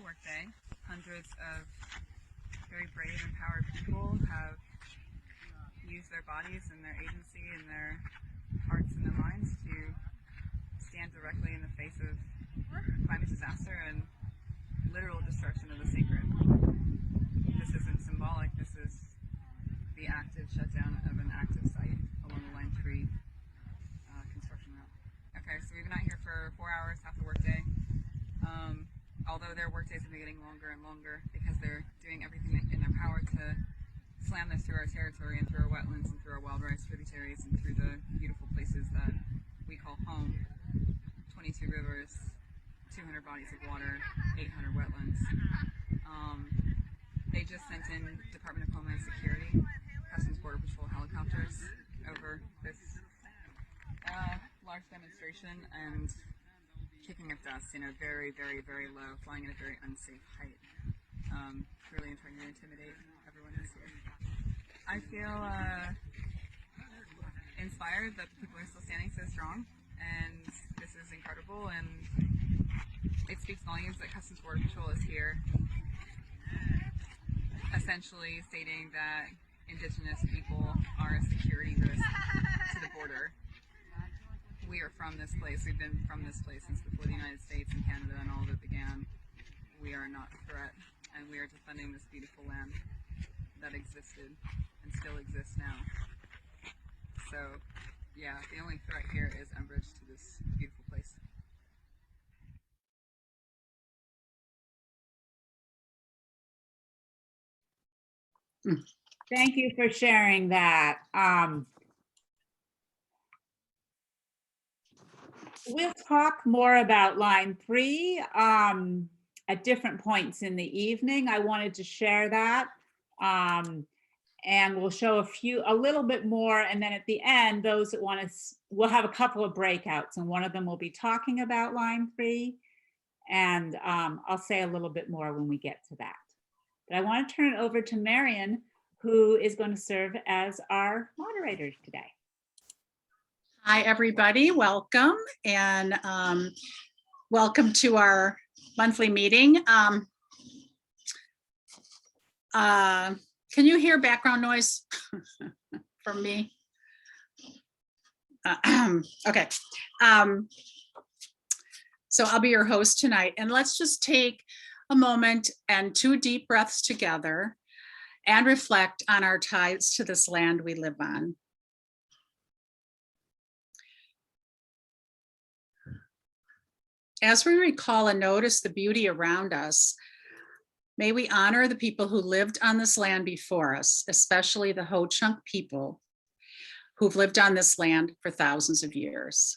workday. Hundreds of very brave, empowered people have used their bodies and their agency and their hearts and their minds to stand directly in the face of climate disaster and literal destruction of the sacred. This isn't symbolic, this is the active shutdown of an active site along the Line 3 construction route. Okay, so we've been out here for 4 hours, half the workday. Although their workdays have been getting longer and longer because they're doing everything in their power to slam this through our territory and through our wetlands and through our wild rice tributaries and through the beautiful places that we call home. 22 rivers, 200 bodies of water, 800 wetlands. They just sent in Department of Homeland Security, Customs Border Patrol helicopters over this large demonstration and kicking up dust, very, very, very low, flying at a very unsafe height, really trying to intimidate everyone who's here. I feel inspired that the people are still standing so strong, and this is incredible, and it speaks volumes that Customs Border Patrol is here, essentially stating that Indigenous people are a security risk to the border. We are from this place. We've been from this place since before the United States and Canada and all of it began. We are not a threat, and we are defending this beautiful land that existed and still exists now. So, yeah, the only threat here is umbrage to this beautiful place. Thank you for sharing that. We'll talk more about Line 3 at different points in the evening. I wanted to share that. And we'll show a little bit more. And then at the end, those that want to, we'll have a couple of breakouts, and one of them will be talking about Line 3. And I'll say a little bit more when we get to that. But I want to turn it over to Marion, who is going to serve as our moderator today. Hi, everybody. Welcome, and welcome to our monthly meeting. Can you hear background noise from me? Okay. So I'll be your host tonight, and let's just take a moment and 2 deep breaths together and reflect on our ties to this land we live on. As we recall and notice the beauty around us, may we honor the people who lived on this land before us, especially the Ho-Chunk people who've lived on this land for thousands of years.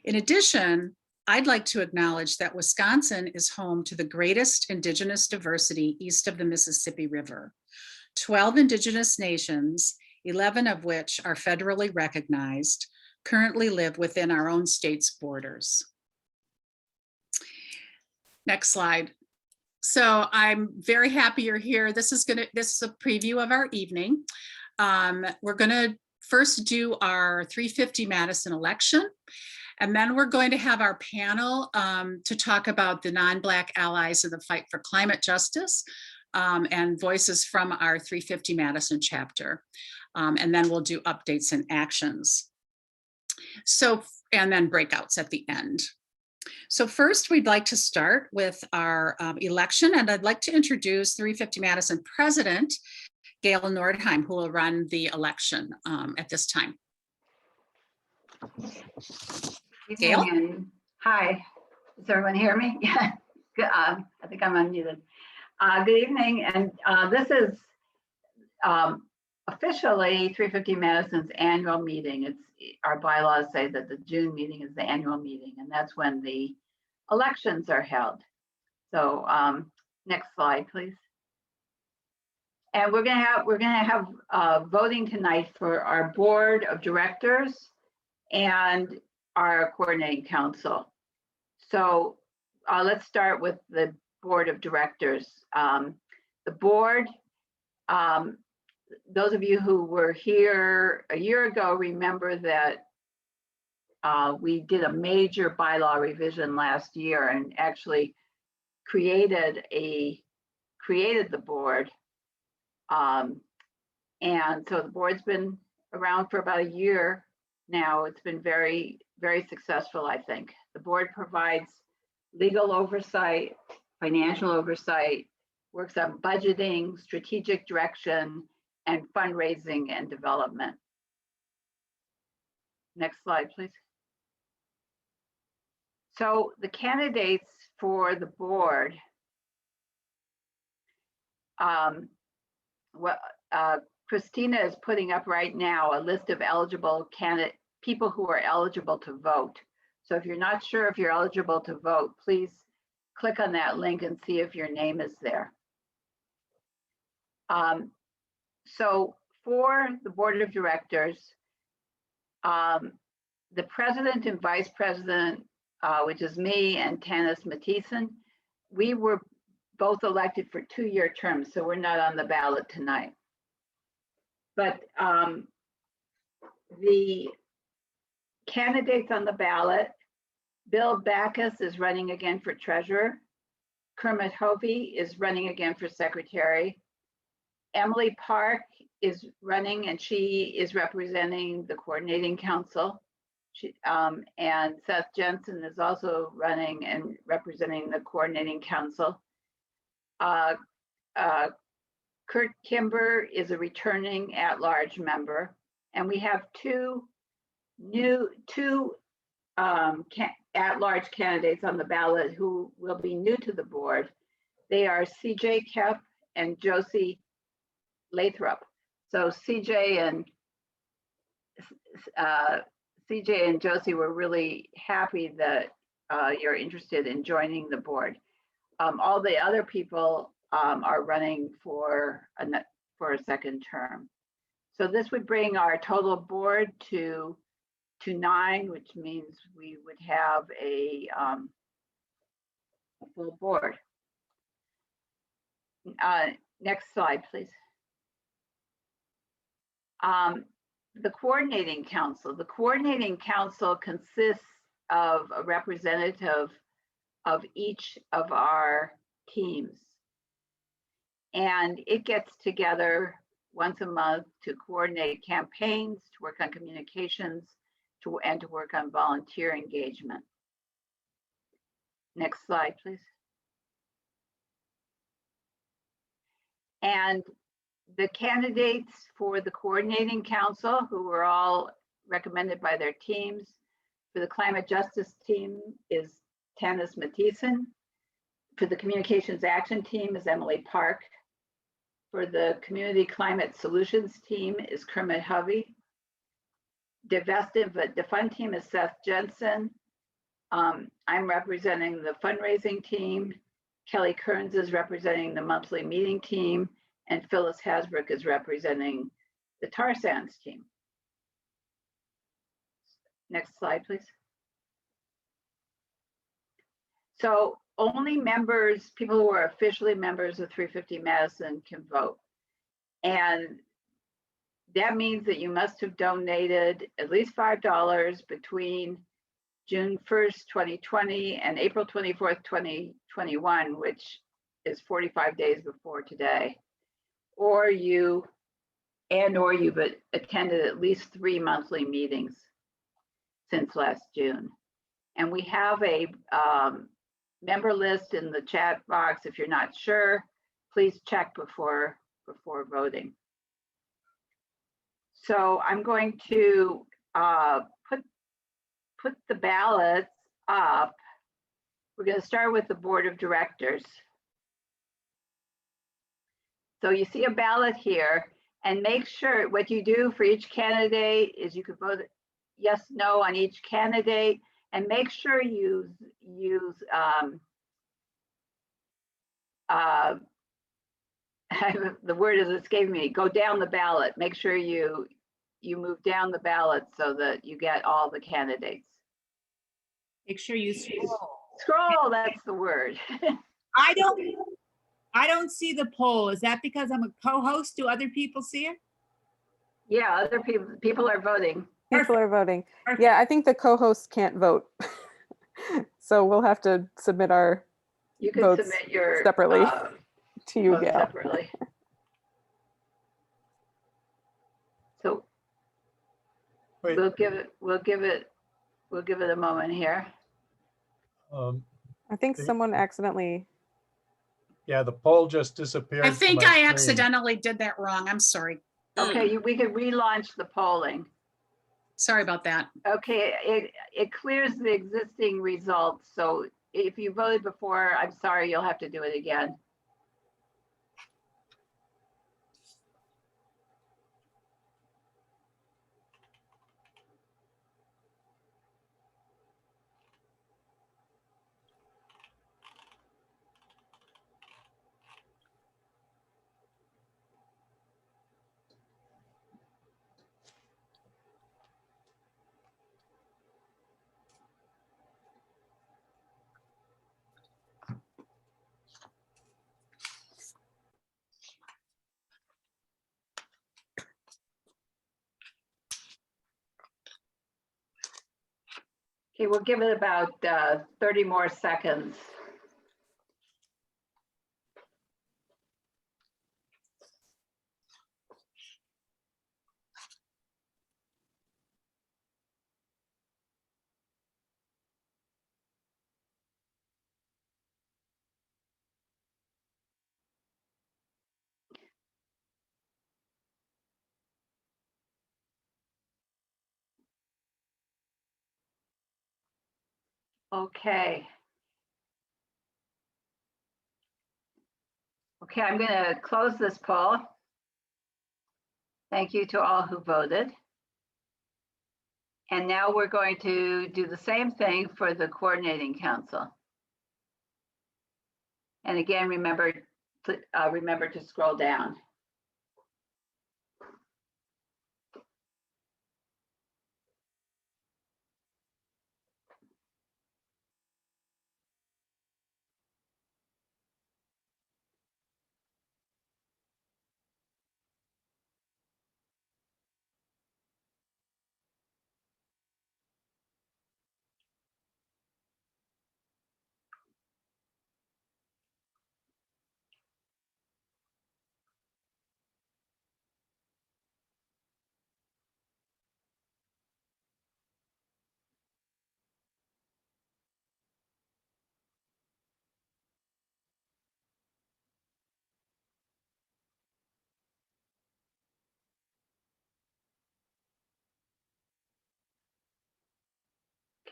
In addition, I'd like to acknowledge that Wisconsin is home to the greatest Indigenous diversity east of the Mississippi River. 12 Indigenous nations, 11 of which are federally recognized, currently live within our own state's borders. Next slide. So I'm very happy you're here. This is a preview of our evening. We're gonna first do our 350 Madison election, and then we're going to have our panel to talk about the non-Black allies in the fight for climate justice and voices from our 350 Madison chapter. And then we'll do updates and actions. So, and then breakouts at the end. So first, we'd like to start with our election, and I'd like to introduce 350 Madison President, Gail Nordheim, who will run the election at this time. Gail? Hi, does everyone hear me? Yeah, I think I'm unmuted. Good evening, and this is officially 350 Madison's annual meeting. Our bylaws say that the June meeting is the annual meeting, and that's when the elections are held. So next slide, please. And we're gonna have voting tonight for our board of directors and our coordinating council. So let's start with the board of directors. The board, those of you who were here a year ago remember that we did a major bylaw revision last year, and actually created the board. And so the board's been around for about a year now. It's been very, very successful, I think. The board provides legal oversight, financial oversight, works on budgeting, strategic direction, and fundraising and development. Next slide, please. So the candidates for the board, Christina is putting up right now a list of eligible people who are eligible to vote. So if you're not sure if you're eligible to vote, please click on that link and see if your name is there. So for the board of directors, the president and vice president, which is me and Tanis Matthiessen, we were both elected for 2-year terms, so we're not on the ballot tonight. But the candidates on the ballot, Bill Backus is running again for treasurer. Kermit Hovey is running again for secretary. Emily Park is running, and she is representing the coordinating council. And Seth Jensen is also running and representing the coordinating council. Kurt Kimber is a returning at-large member, and we have two at-large candidates on the ballot who will be new to the board. They are CJ Kep and Josie Lathrop. So CJ and Josie were really happy that you're interested in joining the board. All the other people are running for a second term. So this would bring our total board to 9, which means we would have a full board. Next slide, please. The coordinating council. The coordinating council consists of a representative of each of our teams. And it gets together once a month to coordinate campaigns, to work on communications, and to work on volunteer engagement. Next slide, please. And the candidates for the coordinating council, who were all recommended by their teams, for the climate justice team is Tanis Matthiessen. For the communications action team is Emily Park. For the community climate solutions team is Kermit Hovey. The fund team is Seth Jensen. I'm representing the fundraising team. Kelly Kearns is representing the monthly meeting team, and Phyllis Hasbrook is representing the tar sands team. Next slide, please. So only members, people who are officially members of 350 Madison can vote. And that means that you must have donated at least $5 between June 1st, 2020 and April 24th, 2021, which is 45 days before today. Or you've attended at least 3 monthly meetings since last June. And we have a member list in the chat box. If you're not sure, please check before voting. So I'm going to put the ballots up. We're going to start with the board of directors. So you see a ballot here, and make sure what you do for each candidate is you could vote yes, no on each candidate, and make sure you use the word is escaping me. Go down the ballot. Make sure you move down the ballot so that you get all the candidates. Make sure you scroll. Scroll, that's the word. I don't see the poll. Is that because I'm a co-host? Do other people see it? Yeah, other people are voting. People are voting. Perfect. Yeah, I think the co-host can't vote. So we'll have to submit our You could votes submit your separately to you, vote Gail. separately. So Wait, we'll give it a moment here. I think someone accidentally. yeah, the poll just disappeared. I from think my I screen. accidentally did that wrong. I'm sorry. Okay, we could relaunch the polling. Sorry about that. Okay, it clears the existing results. So if you voted before, I'm sorry, you'll have to do it again. Okay, we'll give it about 30 more seconds. Okay. Okay, I'm going to close this poll. Thank you to all who voted. And now we're going to do the same thing for the coordinating council. And again, remember to scroll down.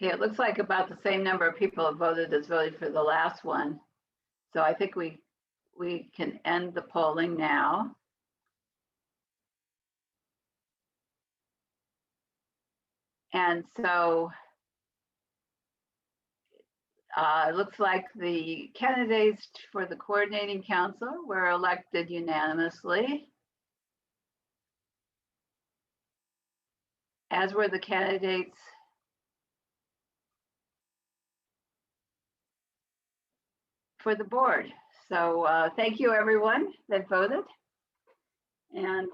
Okay, it looks like about the same number of people have voted as voted for the last one. So I think we can end the polling now. And so it looks like the candidates for the coordinating council were elected unanimously, as were the candidates for the board. So thank you, everyone that voted. And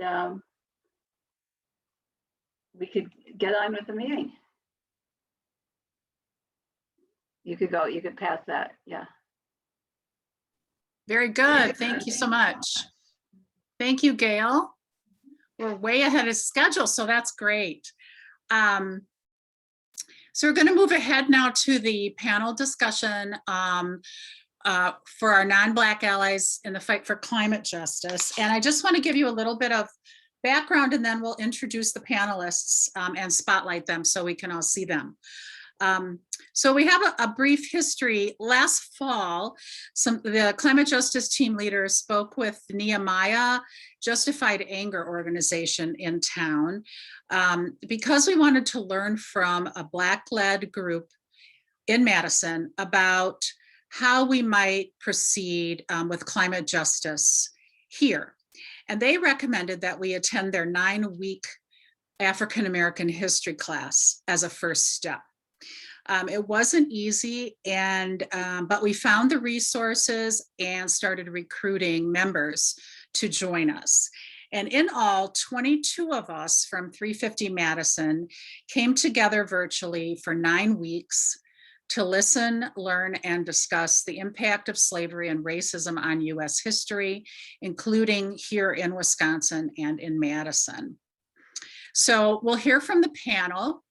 we could get on with the meeting. You could go, you could pass that, yeah. Very good. Thank you so much. Thank you, Gail. We're way ahead of schedule, so that's great. So we're going to move ahead now to the panel discussion for our non-Black allies in the fight for climate justice. And I just want to give you a little bit of background, and then we'll introduce the panelists and spotlight them so we can all see them. So we have a brief history. Last fall, the climate justice team leaders spoke with Nehemiah Justified Anger organization in town because we wanted to learn from a Black-led group in Madison about how we might proceed with climate justice here. And they recommended that we attend their 9-week African American history class as a first step. It wasn't easy, but we found the resources and started recruiting members to join us. And in all, 22 of us from 350 Madison came together virtually for 9 weeks to listen, learn, and discuss the impact of slavery and racism on US history, including here in Wisconsin and in Madison. So we'll hear from the panel.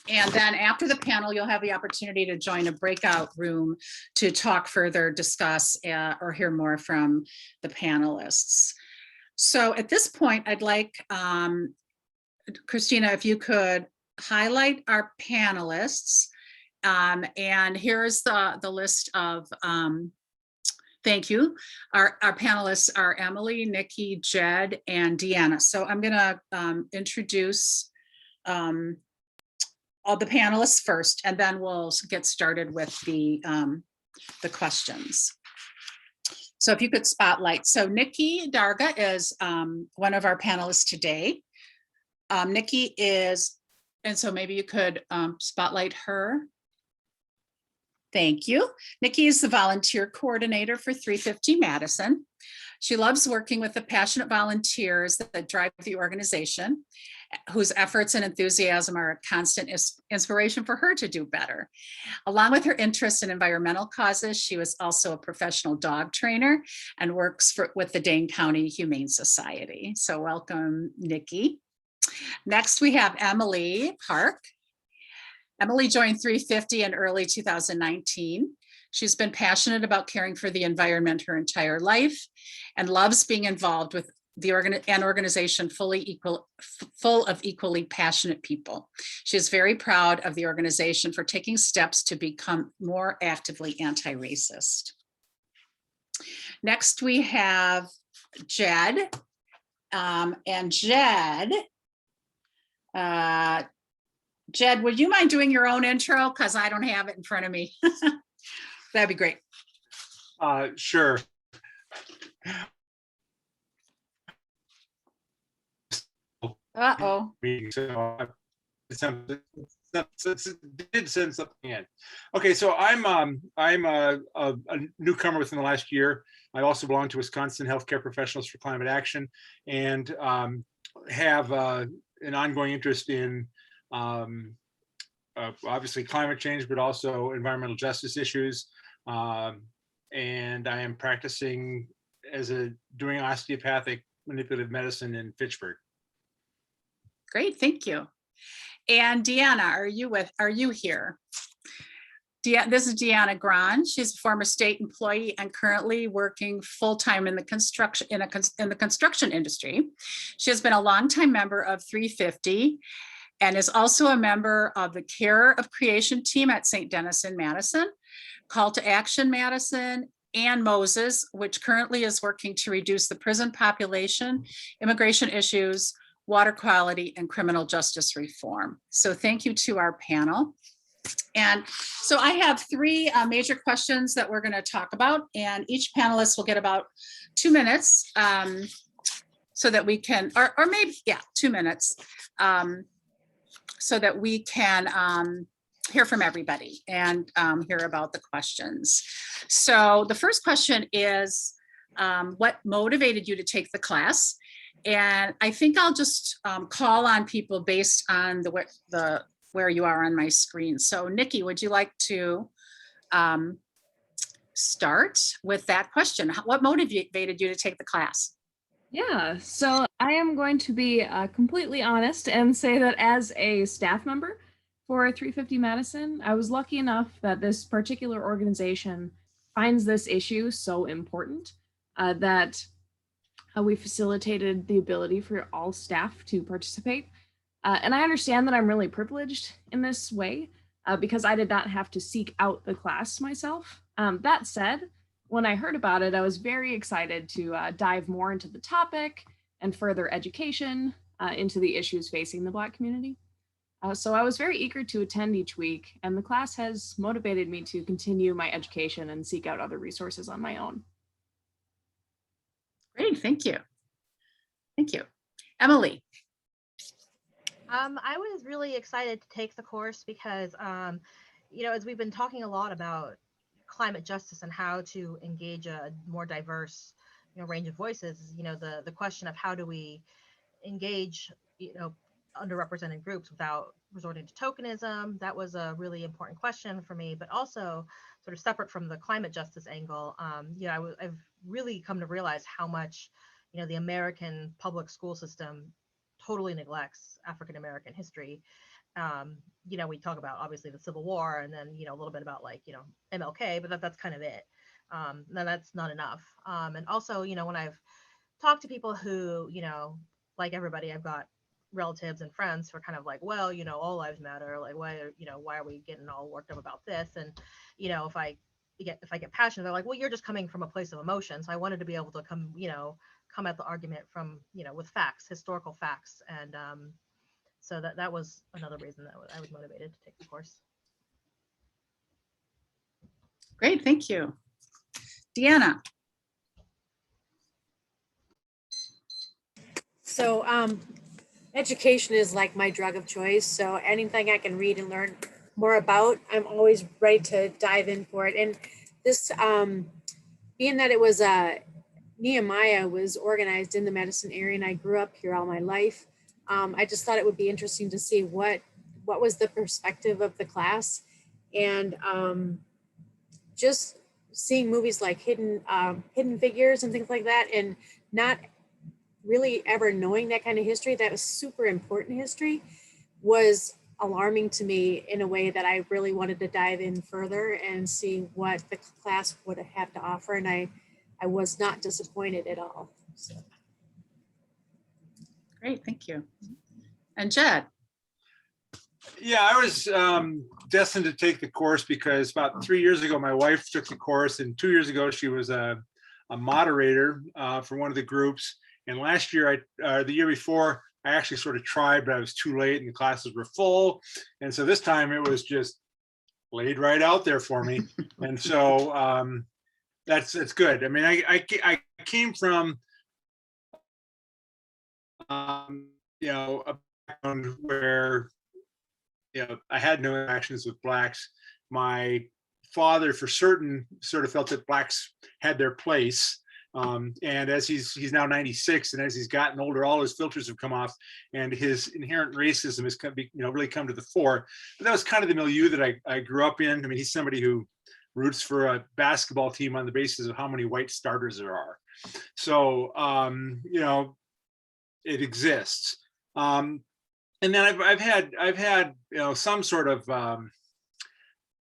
And then after the panel, you'll have the opportunity to join a breakout room to talk further, discuss, or hear more from the panelists. So at this point, I'd like, Christina, if you could highlight our panelists. And here's the list of, thank you. Our panelists are Emily, Nikki, Jed, and Deanna. So I'm gonna introduce all the panelists first, and then we'll get started with the questions. So if you could spotlight. So Nikki Darga is one of our panelists today. Nikki is, and so maybe you could spotlight her. Thank you. Nikki is the volunteer coordinator for 350 Madison. She loves working with the passionate volunteers that drive the organization, whose efforts and enthusiasm are a constant inspiration for her to do better. Along with her interest in environmental causes, she was also a professional dog trainer and works with the Dane County Humane Society. So welcome, Nikki. Next, we have Emily Park. Emily joined 350 in early 2019. She's been passionate about caring for the environment her entire life and loves being involved with an organization full of equally passionate people. She is very proud of the organization for taking steps to become more actively anti-racist. Next, we have Jed. And Jed, Jed, would you mind doing your own intro? Because I don't have it in front of me. That'd be great. Sure. Uh-oh. So did send something in. Okay, so I'm a newcomer within the last year. I also belong to Wisconsin Healthcare Professionals for Climate Action, and have an ongoing interest in obviously climate change, but also environmental justice issues. And I am practicing doing osteopathic manipulative medicine in Fitchburg. Great, thank you. And Deanna, are you here? This is Deanna Gran. She's a former state employee and currently working full-time in the construction industry. She has been a longtime member of 350 and is also a member of the Care of Creation team at St. Denis in Madison, Call to Action Madison, and Moses, which currently is working to reduce the prison population, immigration issues, water quality, and criminal justice reform. So thank you to our panel. And so I have three major questions that we're going to talk about, and each panelist will get about 2 minutes so that we can, or maybe, yeah, 2 minutes, so that we can hear from everybody and hear about the questions. So the first question is, what motivated you to take the class? And I think I'll just call on people based on where you are on my screen. So Nikki, would you like to start with that question? What motivated you to take the class? Yeah, so I am going to be completely honest and say that as a staff member for 350 Madison, I was lucky enough that this particular organization finds this issue so important that we facilitated the ability for all staff to participate. And I understand that I'm really privileged in this way because I did not have to seek out the class myself. That said, when I heard about it, I was very excited to dive more into the topic and further education into the issues facing the Black community. So I was very eager to attend each week, and the class has motivated me to continue my education and seek out other resources on my own. Great, thank you. Thank you. Emily. I was really excited to take the course because, as we've been talking a lot about climate justice and how to engage a more diverse, range of voices, the question of how do we engage, underrepresented groups without resorting to tokenism. That was a really important question for me, but also sort of separate from the climate justice angle. I've really come to realize how much, the American public school system totally neglects African American history. We talk about obviously the Civil War, and then, a little bit about like, MLK, but that's kind of it. Now that's not enough. And also, when I've talked to people who, like everybody, I've got relatives and friends who are kind of like, well, all lives matter. Like, why are we getting all worked up about this? And, if I get passionate, they're like, well, you're just coming from a place of emotion. So I wanted to be able to come at the argument from, with facts, historical facts. And so that was another reason that I was motivated to take the course. Great, thank you. Deanna. So education is like my drug of choice. So anything I can read and learn more about, I'm always ready to dive in for it. And this, being that it was Nehemiah was organized in the Madison area, and I grew up here all my life. I just thought it would be interesting to see what was the perspective of the class, and just seeing movies like Hidden Figures and things like that, and not really ever knowing that kind of history, that was super important history, was alarming to me in a way that I really wanted to dive in further and see what the class would have to offer. And I was not disappointed at all. So. Great, thank you. And Jed. Yeah, I was destined to take the course because about 3 years ago, my wife took the course, and 2 years ago, she was a moderator for one of the groups. And last year, the year before, I actually sort of tried, but I was too late and the classes were full. And so this time it was just laid right out there for me. And so that's good. I mean, I came from, a background where, I had no interactions with Blacks. My father, for certain, sort of felt that Blacks had their place. And as he's now 96, and as he's gotten older, all his filters have come off, and his inherent racism has really come to the fore. But that was kind of the milieu that I grew up in. I mean, he's somebody who roots for a basketball team on the basis of how many white starters there are. So it exists. And then I've had some sort of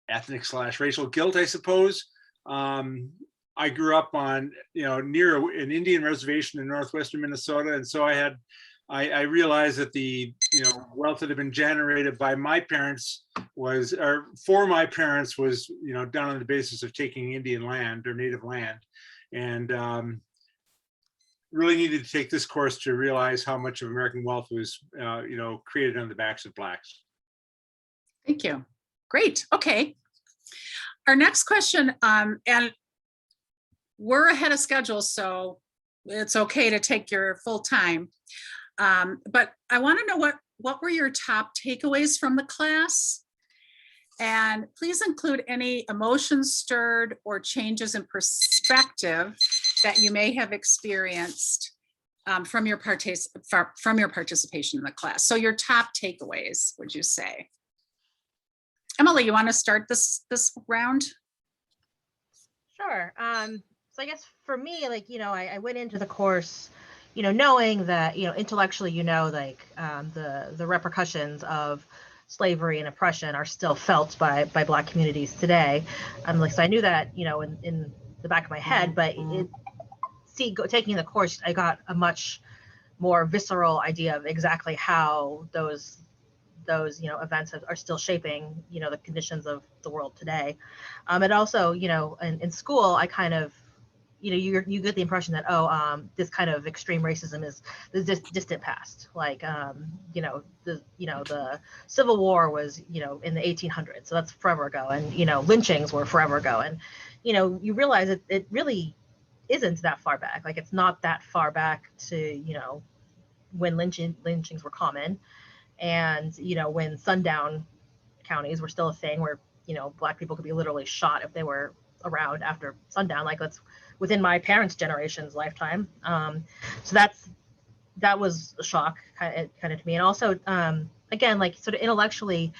ethnic/racial guilt, I suppose. I grew up on, near an Indian reservation in northwestern Minnesota. And so I realized that the, wealth that had been generated by my parents for my parents was, done on the basis of taking Indian land or native land. And really needed to take this course to realize how much of American wealth was, created on the backs of Blacks. Thank you. Great. Okay. Our next question, and we're ahead of schedule, so it's okay to take your full time. But I want to know what were your top takeaways from the class? And please include any emotions stirred or changes in perspective that you may have experienced from your participation in the class. So your top takeaways, would you say? Emily, you want to start this round? Sure. So I guess for me, I went into the course, knowing that, intellectually, the repercussions of slavery and oppression are still felt by Black communities today. So I knew that, in the back of my head, but taking the course, I got a much more visceral idea of exactly how those events are still shaping, the conditions of the world today. And also, in school, I kind of, you get the impression that, this kind of extreme racism is the distant past. The Civil War was, in the 1800s, so that's forever ago. And, lynchings were forever ago. And, you realize it really isn't that far back. It's not that far back to, when lynchings were common. And, when sundown counties were still a thing where, Black people could be literally shot if they were around after sundown, that's within my parents' generation's lifetime. So that was a shock kind of to me. And also, again, like sort of intellectually,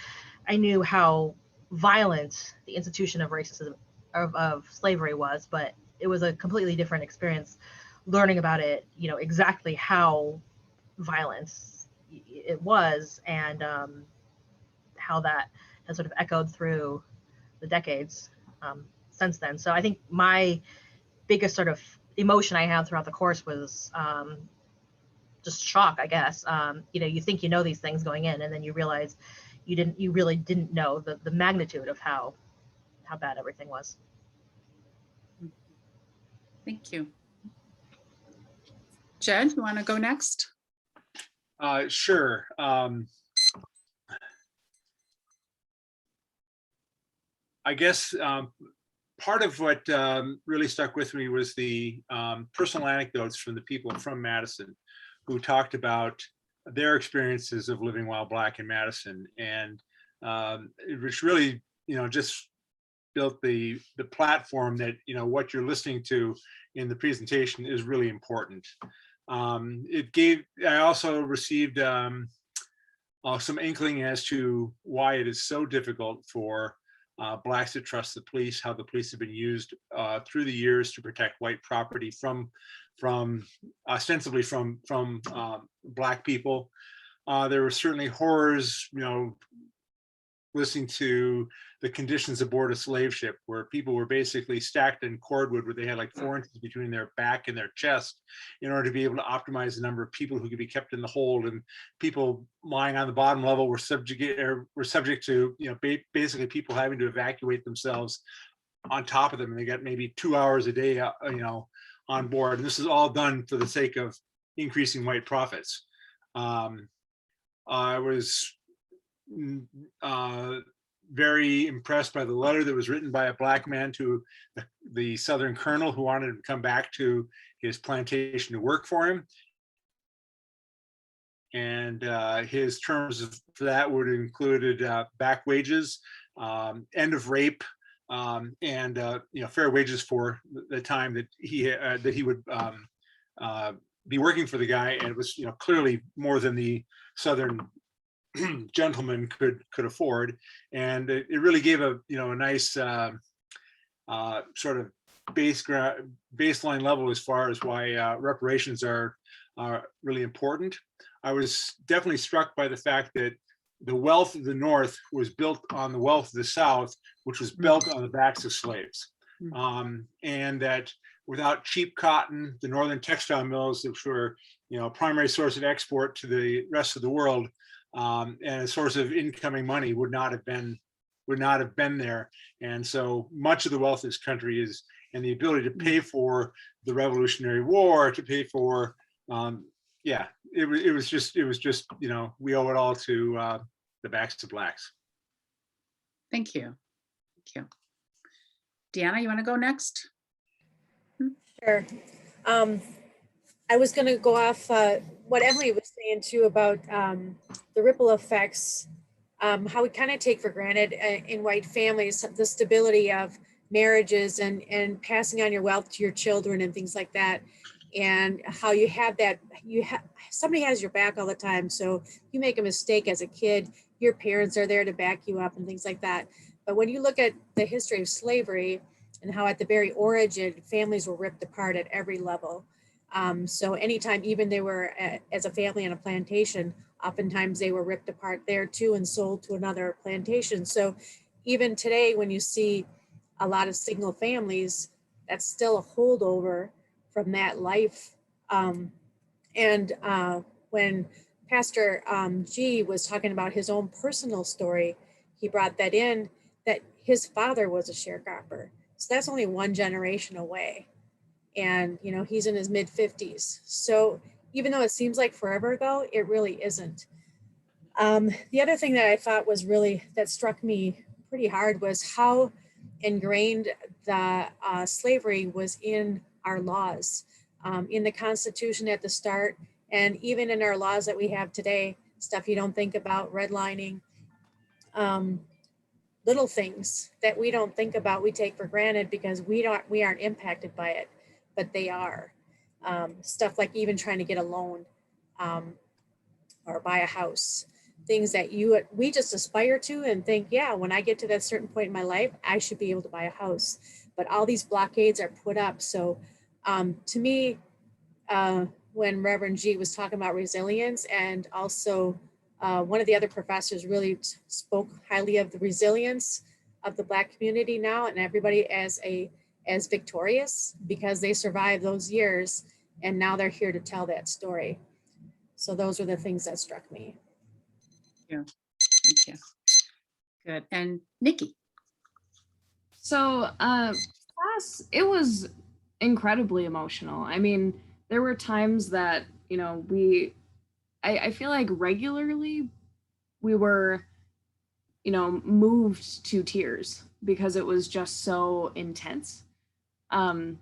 I knew how violent the institution of racism, of slavery was, but it was a completely different experience learning about it, exactly how violent it was, and how that has sort of echoed through the decades since then. So I think my biggest sort of emotion I had throughout the course was just shock, I guess. You think you know these things going in, and then you realize you really didn't know the magnitude of how bad everything was. Thank you. Jed, you want to go next? Sure. I guess part of what really stuck with me was the personal anecdotes from the people from Madison who talked about their experiences of living while Black in Madison, and which really, just built the platform that what you're listening to in the presentation is really important. I also received some inkling as to why it is so difficult for Blacks to trust the police, how the police have been used through the years to protect white property from ostensibly from Black people. There were certainly horrors, listening to the conditions aboard a slave ship where people were basically stacked in cordwood, where they had like 4 inches between their back and their chest in order to be able to optimize the number of people who could be kept in the hold. And people lying on the bottom level were subject to, basically people having to evacuate themselves on top of them. And they got maybe 2 hours a day, on board. And this is all done for the sake of increasing white profits. I was very impressed by the letter that was written by a Black man to the Southern colonel who wanted him to come back to his plantation to work for him. And his terms for that would have included back wages, end of rape, and fair wages for the time that he would be working for the guy. And it was clearly more than the Southern gentleman could afford, and it really gave a nice sort of baseline level as far as why reparations are really important. I was definitely struck by the fact that the wealth of the North was built on the wealth of the South, which was built on the backs of slaves, and that without cheap cotton, the northern textile mills, which were a primary source of export to the rest of the world, and a source of incoming money would not have been there. And so much of the wealth of this country is, and the ability to pay for the Revolutionary War, to pay for, it was just, we owe it all to the backs of Blacks. Thank you. Thank you. Deanna, you want to go next? Sure. I was going to go off what Emily was saying too about the ripple effects, how we kind of take for granted in white families, the stability of marriages and passing on your wealth to your children and things like that. And how you have that, somebody has your back all the time. So you make a mistake as a kid, your parents are there to back you up and things like that. But when you look at the history of slavery and how at the very origin, families were ripped apart at every level. So anytime even they were as a family on a plantation, oftentimes they were ripped apart there too and sold to another plantation. So even today, when you see a lot of single families, that's still a holdover from that life. When Pastor G was talking about his own personal story, he brought that in, that his father was a sharecropper. So that's only one generation away. And, he's in his mid 50s. So even though it seems like forever ago, it really isn't. The other thing that I thought was that struck me pretty hard was how ingrained the slavery was in our laws, in the Constitution at the start, and even in our laws that we have today, stuff you don't think about, redlining, little things that we don't think about, we take for granted because we aren't impacted by it, but they are. Stuff like even trying to get a loan or buy a house. things that we just aspire to and think, yeah, when I get to that certain point in my life, I should be able to buy a house. But all these blockades are put up. So to me, when Reverend G was talking about resilience, and also one of the other professors really spoke highly of the resilience of the Black community now, and everybody as victorious because they survived those years, and now they're here to tell that story. So those were the things that struck me. Yeah, thank you. Good. And Nikki. So class, it was incredibly emotional. I mean, there were times that, you know, I feel like regularly we were, you know, moved to tears because it was just so intense. And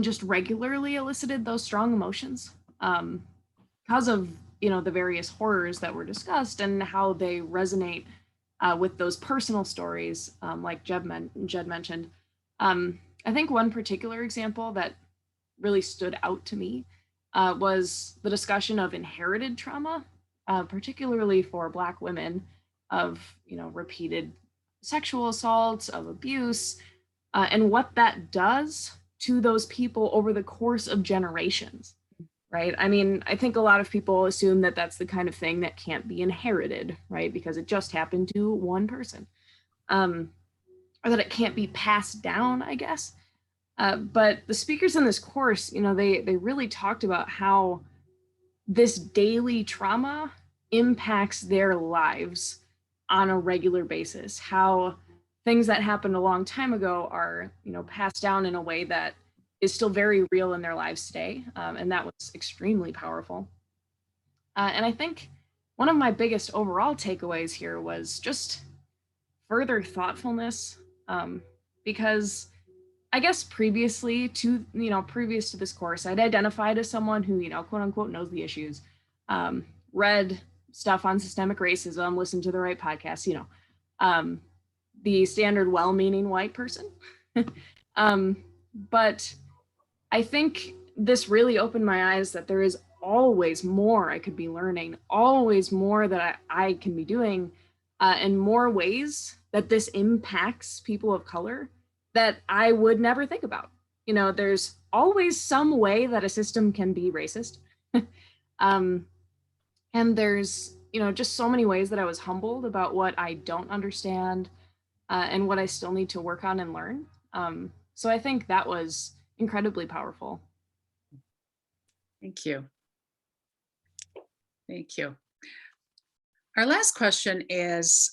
just regularly elicited those strong emotions because of, you know, the various horrors that were discussed and how they resonate with those personal stories, like Jed mentioned. I think one particular example that really stood out to me was the discussion of inherited trauma, particularly for Black women, of, you know, repeated sexual assaults, of abuse, and what that does to those people over the course of generations, right? I mean, I think a lot of people assume that that's the kind of thing that can't be inherited, right? Because it just happened to one person, or that it can't be passed down, I guess. But the speakers in this course, you know, they really talked about how this daily trauma impacts their lives on a regular basis, how things that happened a long time ago are, you know, passed down in a way that is still very real in their lives today. And that was extremely powerful. And I think one of my biggest overall takeaways here was just further thoughtfulness, because I guess previous to this course, I'd identified as someone who, you know, quote unquote, knows the issues, read stuff on systemic racism, listened to the right podcasts, you know, the standard well-meaning white person. But I think this really opened my eyes that there is always more I could be learning, always more that I can be doing, and more ways that this impacts people of color that I would never think about. You know, there's always some way that a system can be racist. And there's, you know, just so many ways that I was humbled about what I don't understand and what I still need to work on and learn. So I think that was incredibly powerful. Thank you. Thank you. Our last question is,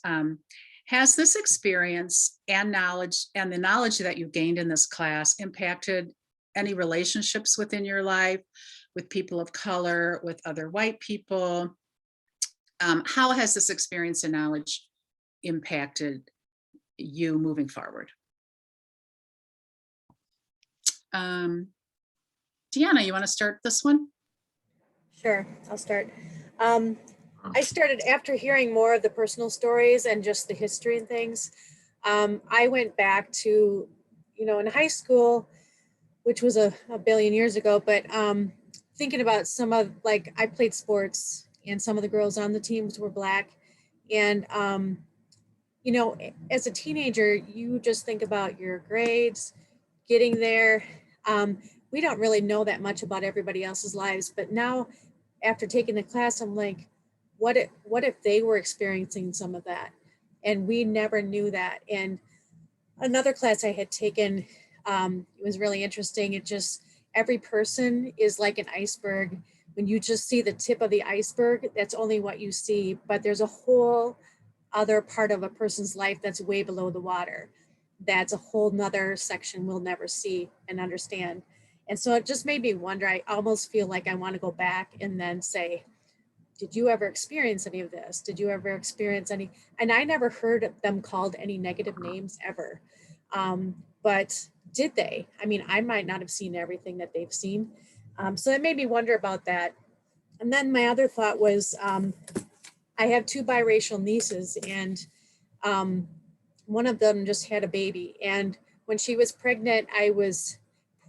has this experience and knowledge and the knowledge that you gained in this class impacted any relationships within your life with people of color, with other white people? How has this experience and knowledge impacted you moving forward? Deanna, you want to start this one? Sure, I'll start. I started after hearing more of the personal stories and just the history and things. I went back to, you know, in high school, which was a billion years ago, but thinking about some of, like, I played sports and some of the girls on the teams were Black. And, you know, as a teenager, you just think about your grades, getting there. We don't really know that much about everybody else's lives, but now after taking the class, I'm like, what if they were experiencing some of that? And we never knew that. And another class I had taken, it was really interesting. It just, every person is like an iceberg. When you just see the tip of the iceberg, that's only what you see, but there's a whole other part of a person's life that's way below the water. That's a whole nother section we'll never see and understand. And so it just made me wonder. I almost feel like I want to go back and then say, did you ever experience any of this? Did you ever experience any? And I never heard them called any negative names ever. But did they? I mean, I might not have seen everything that they've seen. So it made me wonder about that. And then my other thought was, I have two biracial nieces, and one of them just had a baby. And when she was pregnant, I was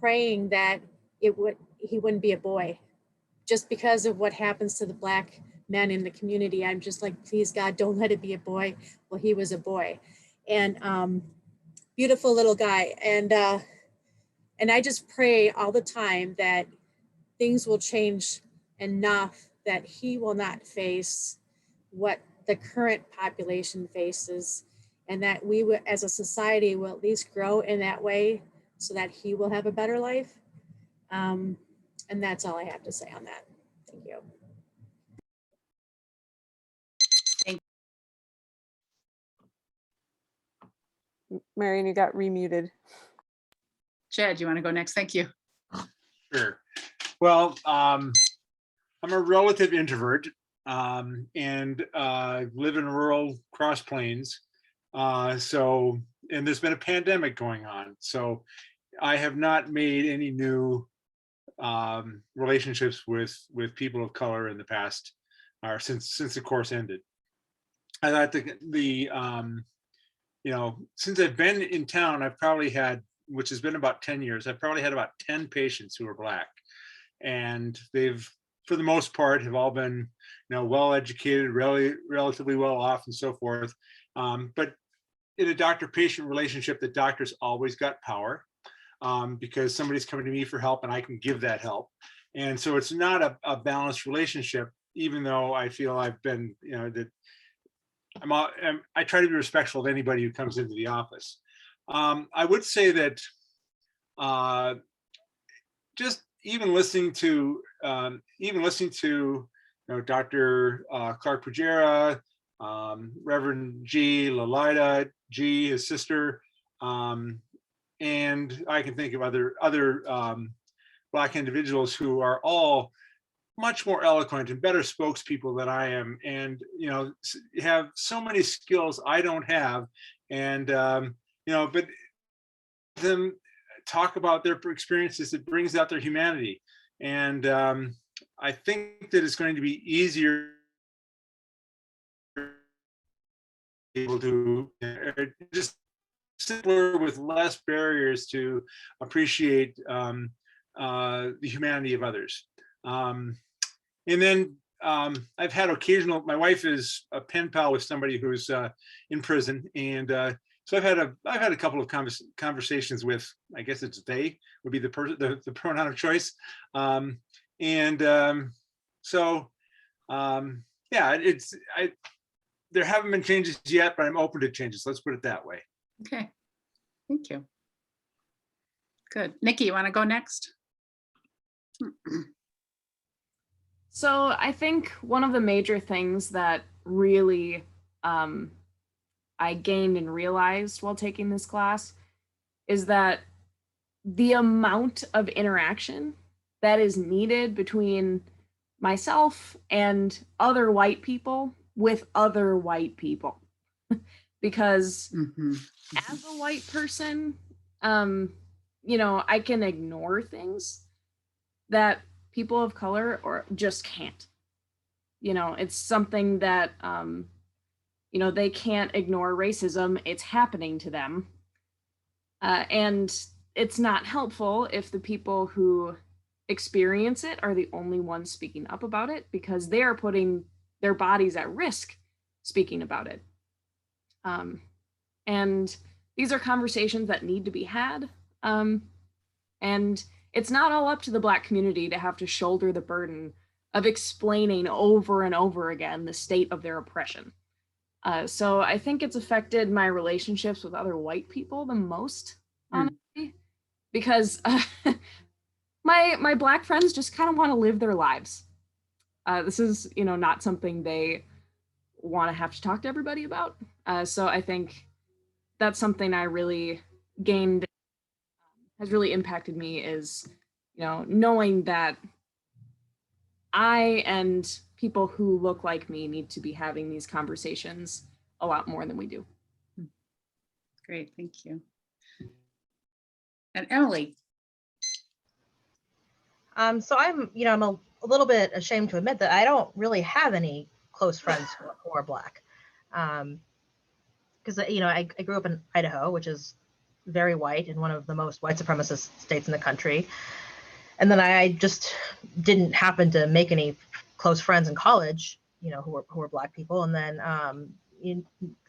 praying that he wouldn't be a boy, just because of what happens to the Black men in the community. I'm just like, please God, don't let it be a boy. Well, he was a boy, and beautiful little guy. And I just pray all the time that things will change enough that he will not face what the current population faces, and that we will, as a society, will at least grow in that way so that he will have a better life. And that's all I have to say on that. Thank you. Marion, you got remuted. Jed, you want to go next? Thank you. Sure. Well, I'm a relative introvert and live in rural Cross Plains. And there's been a pandemic going on. So I have not made any new relationships with people of color in the past, or since the course ended. I thought since I've been in town, I've probably had, which has been about 10 years, I've probably had about 10 patients who are Black. And they've, for the most part, have all been, well-educated, relatively well off and so forth. But in a doctor-patient relationship, the doctor's always got power because somebody's coming to me for help and I can give that help. And so it's not a balanced relationship, even though I feel I've been, that I try to be respectful to anybody who comes into the office. I would say that just even listening to Dr. Clark Pujera, Reverend G, Lalida G, his sister, and I can think of other Black individuals who are all much more eloquent and better spokespeople than I am, and have so many skills I don't have, and but them talk about their experiences, it brings out their humanity, and I think that it's going to be easier able to just simpler with less barriers to appreciate the humanity of others. And then I've had occasional, my wife is a pen pal with somebody who's in prison, and so I've had a couple of conversations with, I guess it's they would be the pronoun of choice, there haven't been changes yet, but I'm open to changes. Let's put it that way. Okay, thank you. Good. Nikki, you want to go next? So I think one of the major things that really I gained and realized while taking this class is that the amount of interaction that is needed between myself and other white people with other white people. Because as a white person, I can ignore things that people of color or just can't. It's something that they can't ignore racism. It's happening to them. And it's not helpful if the people who experience it are the only ones speaking up about it, because they are putting their bodies at risk speaking about it. And these are conversations that need to be had. And it's not all up to the Black community to have to shoulder the burden of explaining over and over again the state of their oppression. So I think it's affected my relationships with other white people the most, honestly, because my Black friends just kind of want to live their lives. This is, not something they want to have to talk to everybody about. So I think that's something I really gained, has really impacted me, is, knowing that I and people who look like me need to be having these conversations a lot more than we do. Great, thank you. And Emily. So I'm a little bit ashamed to admit that I don't really have any close friends who are Black. Because, I grew up in Idaho, which is very white and one of the most white supremacist states in the country. And then I just didn't happen to make any close friends in college who are Black people. And then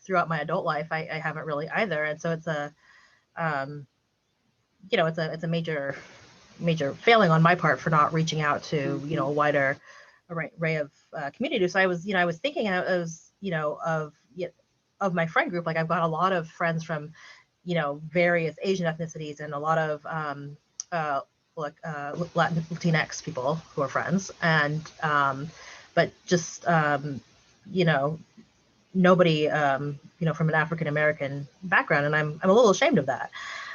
throughout my adult life, I haven't really either. And so it's it's a major failing on my part for not reaching out to a wider array of communities. So I was thinking of my friend group. Like, I've got a lot of friends from various Asian ethnicities and a lot of Latinx people who are friends, and but just nobody from an African American background, and I'm a little ashamed of that.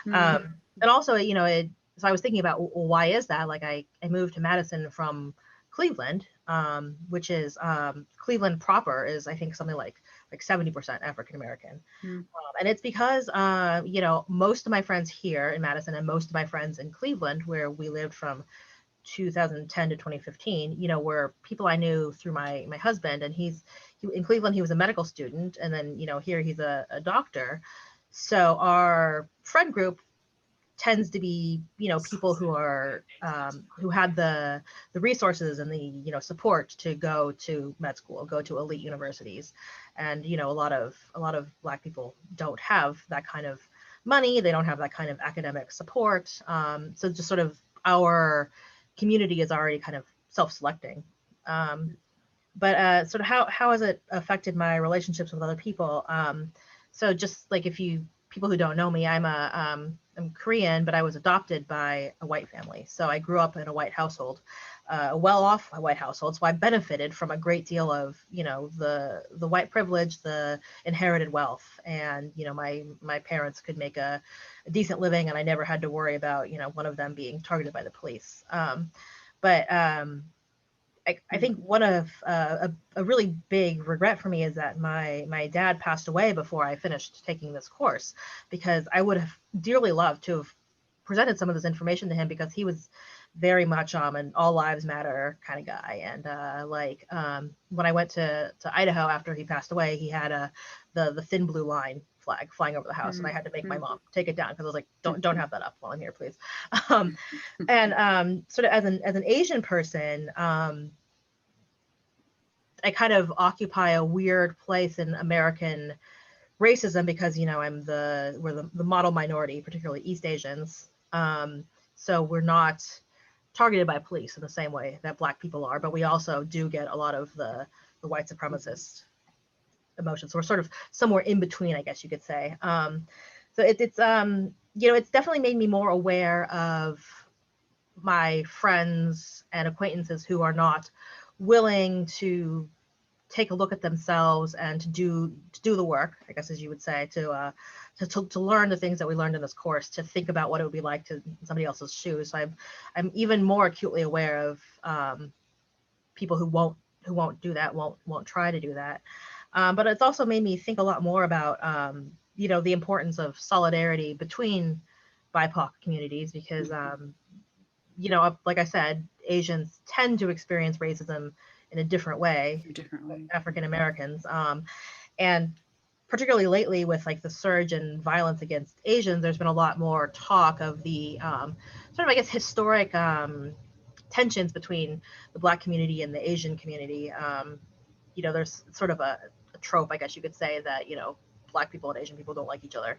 And also, so I was thinking about, well, why is that? Like, I moved to Madison from Cleveland, which is Cleveland proper is, I think, something like 70% African American. And it's because most of my friends here in Madison and most of my friends in Cleveland, where we lived from 2010 to 2015, were people I knew through my husband. And he in Cleveland, he was a medical student, and then here he's a doctor. So our friend group tends to be people who are who had the resources and the support to go to med school, go to elite universities. And a lot of Black people don't have that kind of money, they don't have that kind of academic support. So just sort of our community is already kind of self-selecting. But sort of how has it affected my relationships with other people? So just like, people who don't know me, I'm Korean, but I was adopted by a white family. So I grew up in a white household, a well-off white household. So I benefited from a great deal of, the white privilege, the inherited wealth, and my parents could make a decent living, and I never had to worry about one of them being targeted by the police. I think one of a really big regret for me is that my dad passed away before I finished taking this course, because I would have dearly loved to have presented some of this information to him, because he was very much an all lives matter kind of guy. And when I went to Idaho after he passed away, he had the thin blue line flag flying over the house, and I had to make my mom take it down, because I was like, don't have that up while I'm here, please. And sort of as an Asian person, I kind of occupy a weird place in American racism, because we're the model minority, particularly East Asians. So we're not targeted by police in the same way that Black people are, but we also do get a lot of the white supremacist emotions. So we're sort of somewhere in between, I guess you could say. So it's definitely made me more aware of my friends and acquaintances who are not willing to take a look at themselves and to do the work, I guess, as you would say, to learn the things that we learned in this course, to think about what it would be like to in somebody else's shoes. So I'm even more acutely aware of people who won't do that, won't try to do that. But it's also made me think a lot more about the importance of solidarity between BIPOC communities, because like I said, Asians tend to experience racism in a different way, African Americans. And particularly lately, with like the surge in violence against Asians, there's been a lot more talk of the sort of, I guess, historic tensions between the Black community and the Asian community. There's sort of a trope, I guess you could say, that Black people and Asian people don't like each other.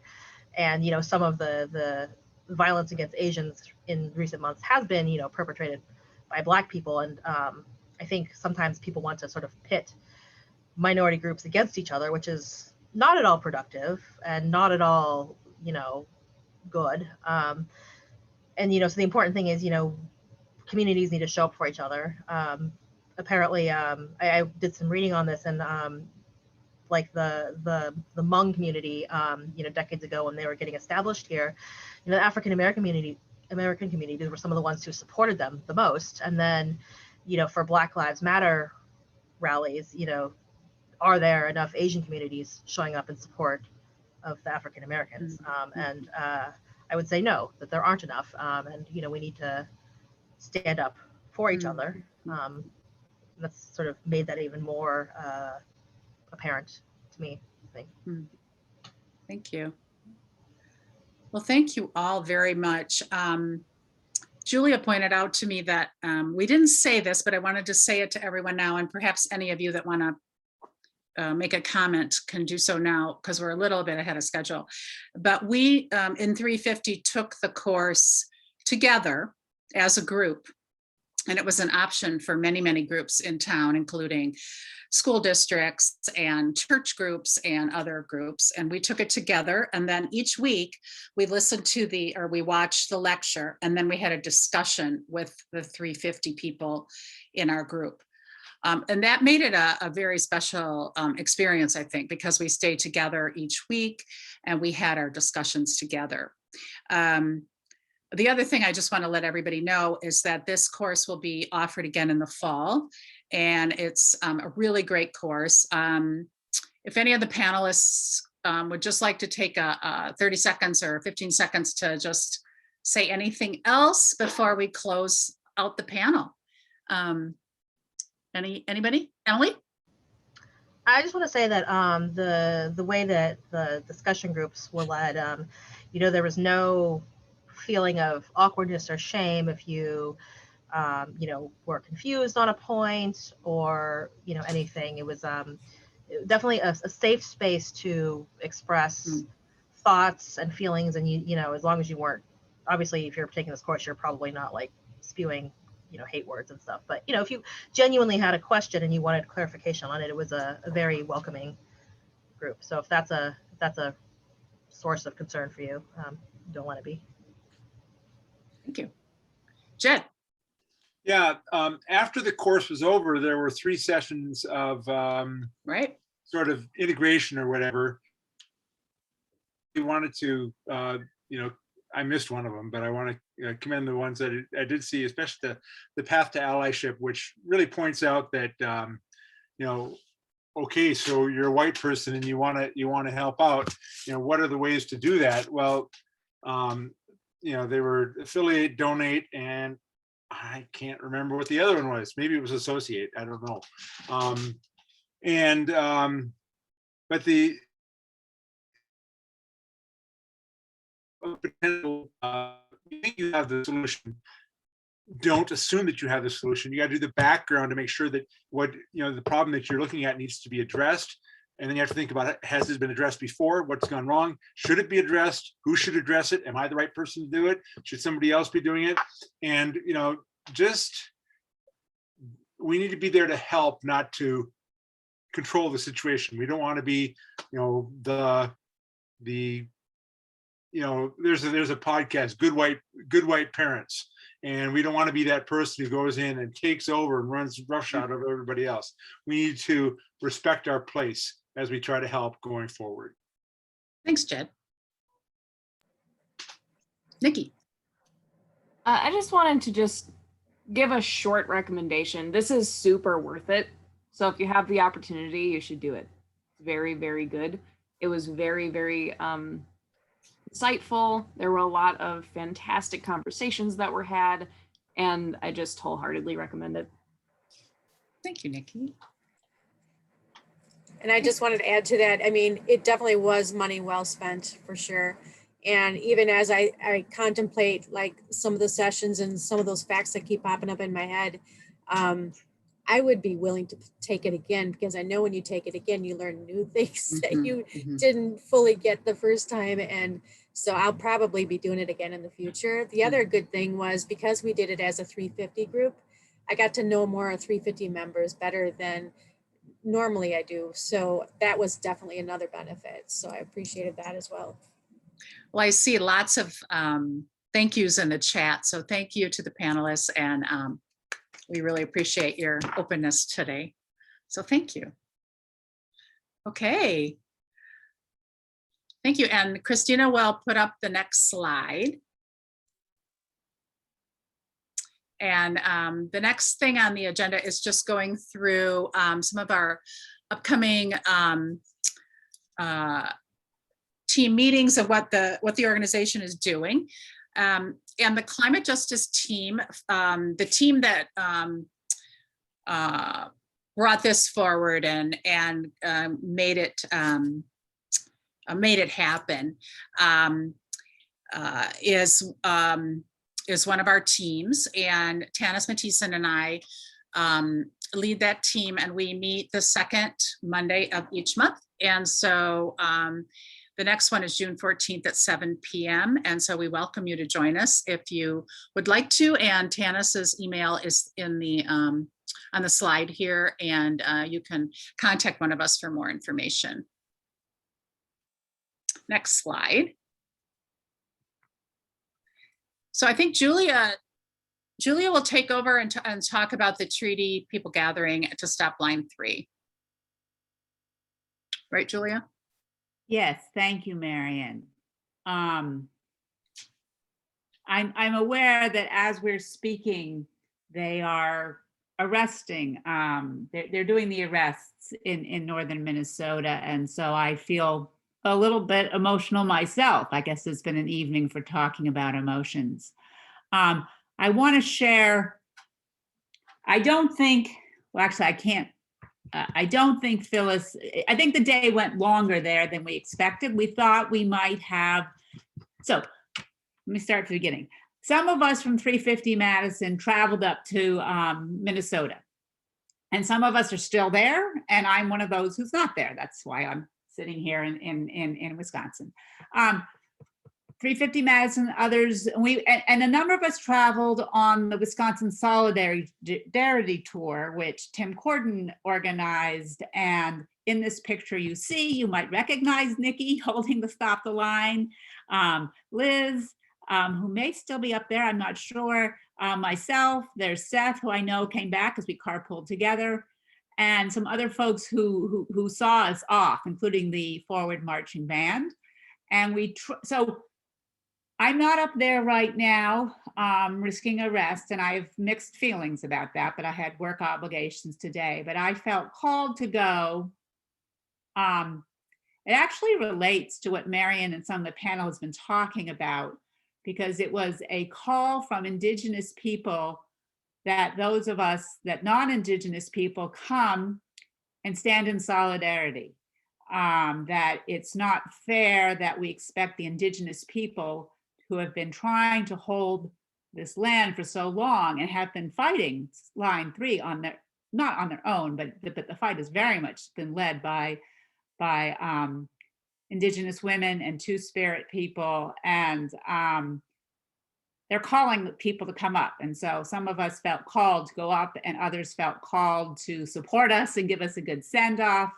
And some of the violence against Asians in recent months has been perpetrated by Black people. And I think sometimes people want to sort of pit minority groups against each other, which is not at all productive and not at all good. And so the important thing is communities need to show up for each other. Apparently, I did some reading on this, and like the Hmong community, decades ago when they were getting established here, the African American communities were some of the ones who supported them the most. And then, for Black Lives Matter rallies, are there enough Asian communities showing up in support of the African Americans? And I would say no, that there aren't enough. And we need to stand up for each other. That's sort of made that even more apparent to me, I think. Thank you. Well, thank you all very much. Julia pointed out to me that we didn't say this, but I wanted to say it to everyone now, and perhaps any of you that want to make a comment can do so now because we're a little bit ahead of schedule. But we in 350 took the course together as a group, and it was an option for many, many groups in town, including school districts and church groups and other groups. And we took it together. And then each week we listened to we watched the lecture, and then we had a discussion with the 350 people in our group. And that made it a very special experience, I think, because we stayed together each week and we had our discussions together. The other thing I just want to let everybody know is that this course will be offered again in the fall, and it's a really great course. If any of the panelists would just like to take a 30 seconds or 15 seconds to just say anything else before we close out the panel. Anybody? Emily? I just want to say that the way that the discussion groups were led, there was no feeling of awkwardness or shame if you were confused on a point or anything. It was definitely a safe space to express thoughts and feelings, and as long as you weren't, obviously if you're taking this course you're probably not like spewing hate words and stuff, but if you genuinely had a question and you wanted clarification on it, it was a very welcoming group. So if that's a source of concern for you, don't let it be. Thank you. Jed? Yeah, after the course was over, there were 3 sessions of right, sort of integration or whatever. We wanted to, I missed one of them, but I want to commend the ones that I did see, especially the path to allyship, which really points out that, okay, so you're a white person and you want to help out. What are the ways to do that? Well, they were affiliate, donate, and I can't remember what the other one was. Maybe it was associate. I don't know. But the potential, you think you have the solution. Don't assume that you have the solution. You got to do the background to make sure that the problem that you're looking at needs to be addressed. And then you have to think about it. Has this been addressed before? What's gone wrong? Should it be addressed? Who should address it? Am I the right person to do it? Should somebody else be doing it? And, we need to be there to help, not to control the situation. We don't want to be, there's a podcast, Good White Parents. And we don't want to be that person who goes in and takes over and runs roughshod over everybody else. We need to respect our place as we try to help going forward. Thanks, Jed. Nikki? I just wanted to give a short recommendation. This is super worth it. So if you have the opportunity, you should do it. It's very, very good. It was very, very insightful. There were a lot of fantastic conversations that were had, and I just wholeheartedly recommend it. Thank you, Nikki. And I just wanted to add to that. I mean, it definitely was money well spent for sure. And even as I contemplate like some of the sessions and some of those facts that keep popping up in my head, I would be willing to take it again, because I know when you take it again, you learn new things that you didn't fully get the first time. And so I'll probably be doing it again in the future. The other good thing was, because we did it as a 350 group, I got to know more 350 members better than normally I do. So that was definitely another benefit. So I appreciated that as well. Well, I see lots of thank yous in the chat. So thank you to the panelists, and we really appreciate your openness today. So thank you. Okay. Thank you. And Christina will put up the next slide. And the next thing on the agenda is just going through some of our upcoming team meetings of what the organization is doing. And the climate justice team, the team that brought this forward and made it happen, is one of our teams, and Tanis Mathisen and I lead that team, and we meet the second Monday of each month. And so the next one is June 14th at 7 p.m. And so we welcome you to join us if you would like to. And Tanis's email is in the on the slide here, and you can contact one of us for more information. Next slide. So I think Julia will take over and talk about the treaty people gathering to stop line 3. Right, Julia? Yes, thank you, Marion. I'm aware that as we're speaking, they are arresting. They're doing the arrests in northern Minnesota, and so I feel a little bit emotional myself. I guess it's been an evening for talking about emotions. I want to share. I don't think. Well, actually, I can't. I don't think Phyllis, I think the day went longer there than we expected. We thought we might have, so let me start at the beginning. Some of us from 350 Madison traveled up to Minnesota, and some of us are still there, and I'm one of those who's not there. That's why I'm sitting here in Wisconsin. 350 Madison, others, and a number of us traveled on the Wisconsin Solidarity Tour, which Tim Corden organized. And in this picture you see, you might recognize Nikki holding the Stop the Line, Liz, who may still be up there, I'm not sure, myself, there's Seth, who I know came back because we carpooled together, and some other folks who saw us off, including the Forward Marching Band. And so I'm not up there right now, risking arrest, and I have mixed feelings about that, but I had work obligations today, but I felt called to go. It actually relates to what Marion and some of the panel has been talking about, because it was a call from Indigenous people that those of us that non-Indigenous people come and stand in solidarity. That it's not fair that we expect the Indigenous people who have been trying to hold this land for so long and have been fighting line 3 on their, not on their own, but the fight has very much been led by Indigenous women and Two-Spirit people, and they're calling people to come up. And so some of us felt called to go up, and others felt called to support us and give us a good send-off.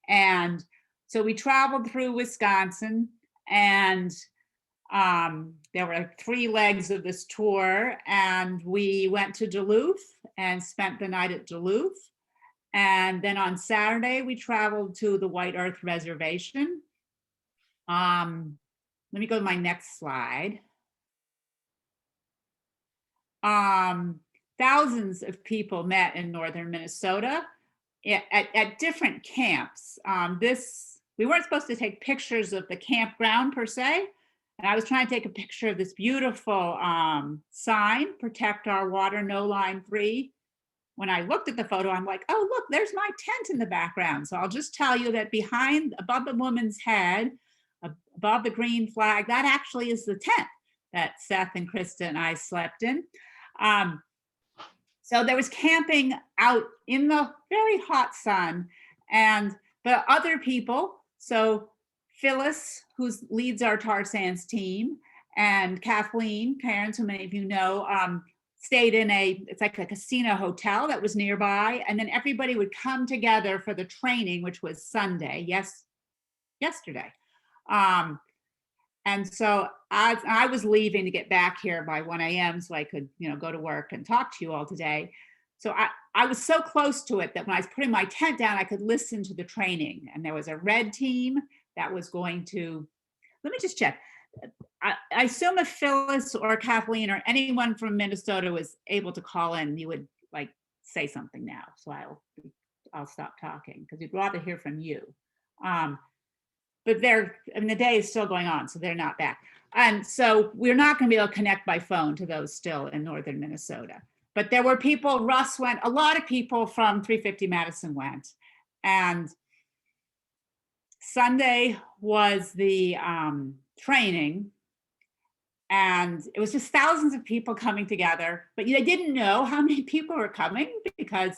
And so we traveled through Wisconsin, and there were 3 legs of this tour, and we went to Duluth and spent the night at Duluth. And then on Saturday, we traveled to the White Earth Reservation. Let me go to my next slide. Thousands of people met in northern Minnesota at different camps. We weren't supposed to take pictures of the campground per se, and I was trying to take a picture of this beautiful sign, Protect Our Water, No Line 3. When I looked at the photo, I'm like, oh, look, there's my tent in the background. So I'll just tell you that above the woman's head, above the green flag, that actually is the tent that Seth and Krista and I slept in. So there was camping out in the very hot sun, but other people, so Phyllis, who leads our tar sands team, and Kathleen Cairns, who many of you know, stayed in it's like a casino hotel that was nearby. And then everybody would come together for the training, which was Sunday, yesterday. And so I was leaving to get back here by 1 a.m. so I could, go to work and talk to you all today. So I was so close to it that when I was putting my tent down, I could listen to the training. And there was a red team that was going to, let me just check. I assume if Phyllis or Kathleen or anyone from Minnesota was able to call in, you would say something now. So I'll stop talking because we'd rather hear from you. But the day is still going on, so they're not back. And so we're not going to be able to connect by phone to those still in northern Minnesota. But there were people, Russ went, a lot of people from 350 Madison went. And Sunday was the training. And it was just thousands of people coming together, but they didn't know how many people were coming because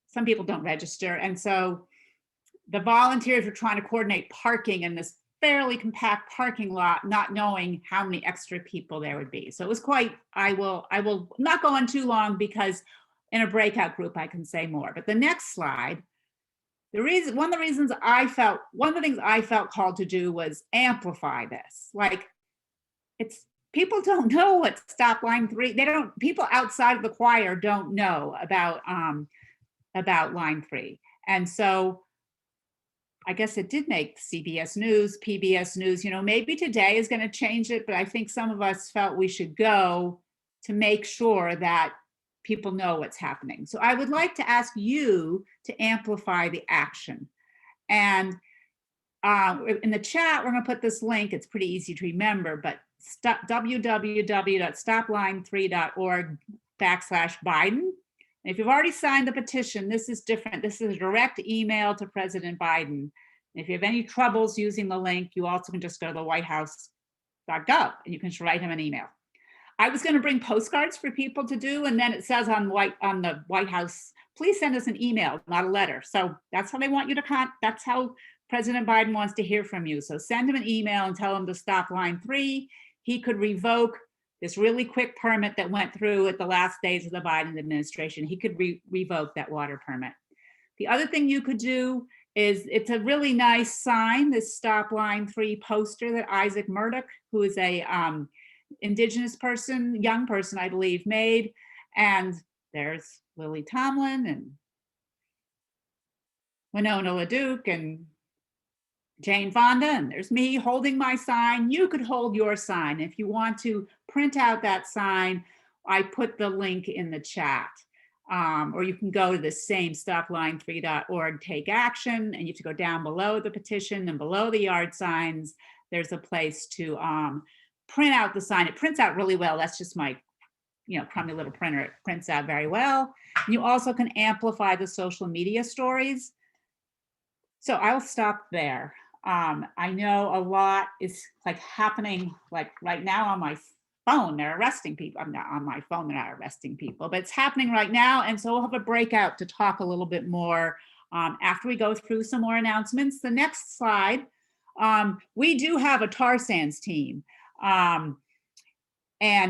some people don't register. And so the volunteers were trying to coordinate parking in this fairly compact parking lot, not knowing how many extra people there would be. So it was quite, I will not go on too long because in a breakout group, I can say more. But the next slide, one of the things I felt called to do was amplify this. Like, people don't know what Stop Line 3, people outside of the choir don't know about Line 3. And so I guess it did make CBS News, PBS News, maybe today is going to change it, but I think some of us felt we should go to make sure that people know what's happening. So I would like to ask you to amplify the action. And in the chat, we're going to put this link. It's pretty easy to remember, but www.stopline3.org/Biden. And if you've already signed the petition, this is different. This is a direct email to President Biden. And if you have any troubles using the link, you also can just go to the whitehouse.gov and you can just write him an email. I was going to bring postcards for people to do, and then it says on the White House, please send us an email, not a letter. So that's how they want you to that's how President Biden wants to hear from you. So send him an email and tell him to stop Line 3. He could revoke this really quick permit that went through at the last days of the Biden administration. He could revoke that water permit. The other thing you could do is, it's a really nice sign, this Stop Line 3 poster that Isaac Murdoch, who is a Indigenous person, young person, I believe, made. And there's Lily Tomlin and Winona LaDuke and Jane Fonda, and there's me holding my sign. You could hold your sign. If you want to print out that sign, I put the link in the chat. Or you can go to the same stopline3.org, take action, and you have to go down below the petition and below the yard signs. There's a place to print out the sign. It prints out really well. That's just my crummy little printer. It prints out very well. And you also can amplify the social media stories. So I'll stop there. I know a lot is happening right now on my phone. They're arresting people. I'm not on my phone. They're not arresting people, but it's happening right now. And so we'll have a breakout to talk a little bit more after we go through some more announcements. The next slide, we do have a tar sands team. And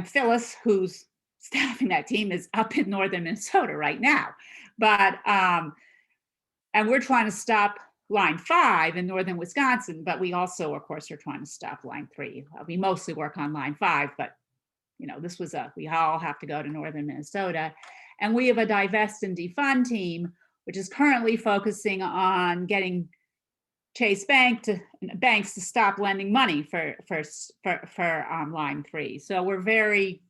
Phyllis, who's staffing that team, is up in northern Minnesota right now. But, and we're trying to stop Line 5 in northern Wisconsin, but we also, of course, are trying to stop Line 3. We mostly work on Line 5, but this was we all have to go to northern Minnesota. And we have a divest and defund team, which is currently focusing on getting Chase banks to stop lending money for Line 3. So we're very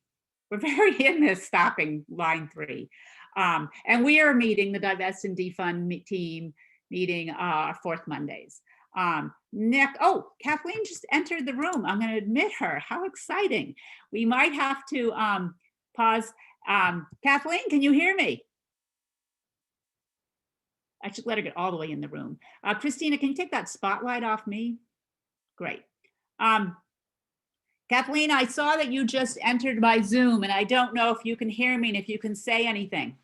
in this stopping Line 3. And we are meeting, the divest and defund team meeting fourth Mondays. Kathleen just entered the room. I'm going to admit her. How exciting. We might have to pause. Kathleen, can you hear me? I should let her get all the way in the room. Christina, can you take that spotlight off me? Great. Kathleen, I saw that you just entered my Zoom, and I don't know if you can hear me and if you can say anything.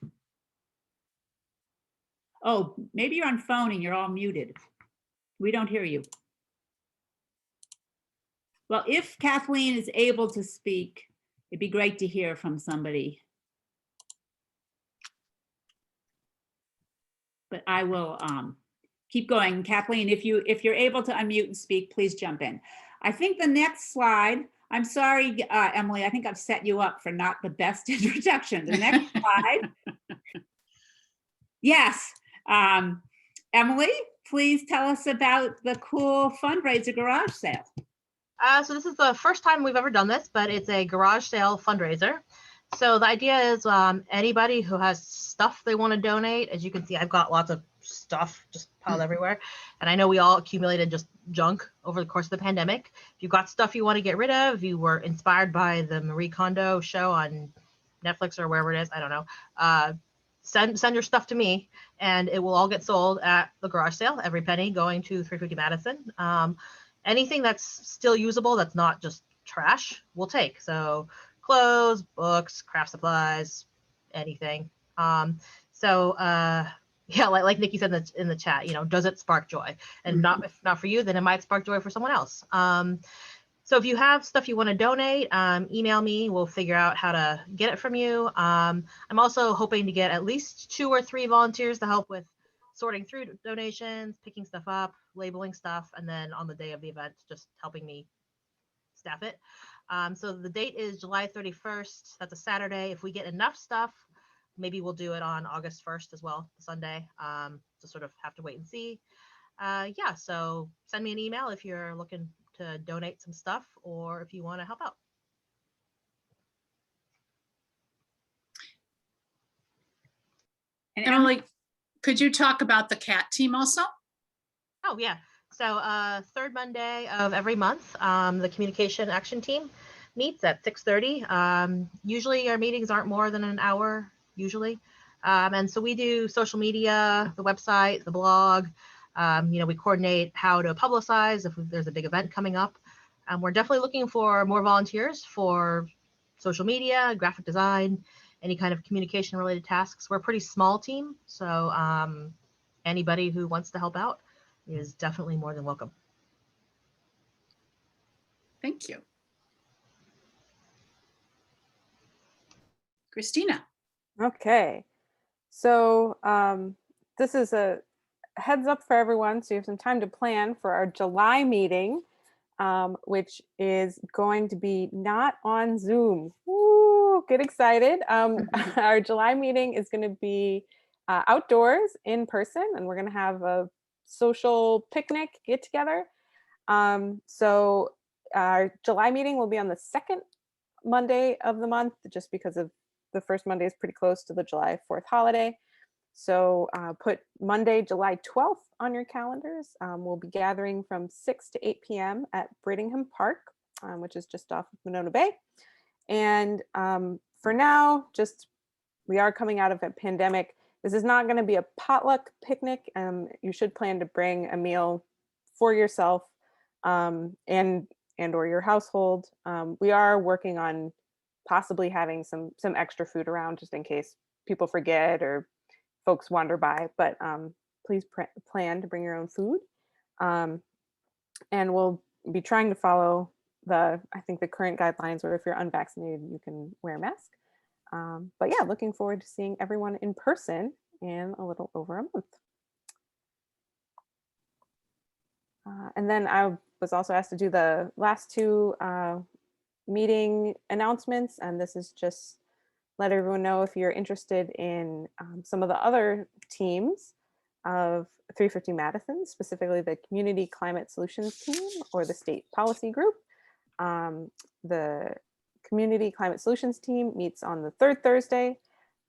Oh, maybe you're on phone and you're all muted. We don't hear you. Well, if Kathleen is able to speak, it'd be great to hear from somebody. But I will keep going. Kathleen, if you're able to unmute and speak, please jump in. I think the next slide, I'm sorry, Emily, I think I've set you up for not the best introduction. The next slide. Yes. Emily, please tell us about the cool fundraiser garage sale. So this is the first time we've ever done this, but it's a garage sale fundraiser. So the idea is anybody who has stuff they want to donate, as you can see, I've got lots of stuff just piled everywhere. And I know we all accumulated just junk over the course of the pandemic. If you've got stuff you want to get rid of, you were inspired by the Marie Kondo show on Netflix or wherever it is, I don't know. Send your stuff to me and it will all get sold at the garage sale, every penny going to 350 Madison. Anything that's still usable, that's not just trash, we'll take. So clothes, books, craft supplies, anything. Yeah, like Nikki said in the chat, does it spark joy? And not if not for you, then it might spark joy for someone else. So if you have stuff you want to donate, email me. We'll figure out how to get it from you. I'm also hoping to get at least 2 or 3 volunteers to help with sorting through donations, picking stuff up, labeling stuff, and then on the day of the event, just helping me staff it. So the date is July 31st. That's a Saturday. If we get enough stuff, maybe we'll do it on August 1st as well, Sunday. To sort of have to wait and see. Yeah, so send me an email if you're looking to donate some stuff or if you want to help out. And Emily, could you talk about the CAT team also? Oh, yeah. So third Monday of every month, the Communication Action Team meets at 6:30. Usually our meetings aren't more than an hour, usually. And so we do social media, the website, the blog. We coordinate how to publicize if there's a big event coming up. We're definitely looking for more volunteers for social media, graphic design, any kind of communication related tasks. We're a pretty small team, so anybody who wants to help out is definitely more than welcome. Thank you. Christina. Okay, so this is a heads up for everyone, so you have some time to plan for our July meeting, which is going to be not on Zoom. Woo, get excited. Our July meeting is going to be outdoors in person, and we're going to have a social picnic get together. So our July meeting will be on the second Monday of the month, just because of the first Monday is pretty close to the July 4th holiday. So put Monday, July 12th on your calendars. We'll be gathering from 6 to 8 p.m. at Bradingham Park, which is just off of Monona Bay. And for now, we are coming out of a pandemic. This is not going to be a potluck picnic. You should plan to bring a meal for yourself and or your household. We are working on possibly having some extra food around just in case people forget or folks wander by, but please plan to bring your own food. And we'll be trying to follow I think the current guidelines, where if you're unvaccinated, you can wear a mask. But yeah, looking forward to seeing everyone in person in a little over a month. And then I was also asked to do the last 2 meeting announcements, and this is just let everyone know if you're interested in some of the other teams of 350 Madison, specifically the Community Climate Solutions team or the State Policy Group. The Community Climate Solutions team meets on the 3rd Thursday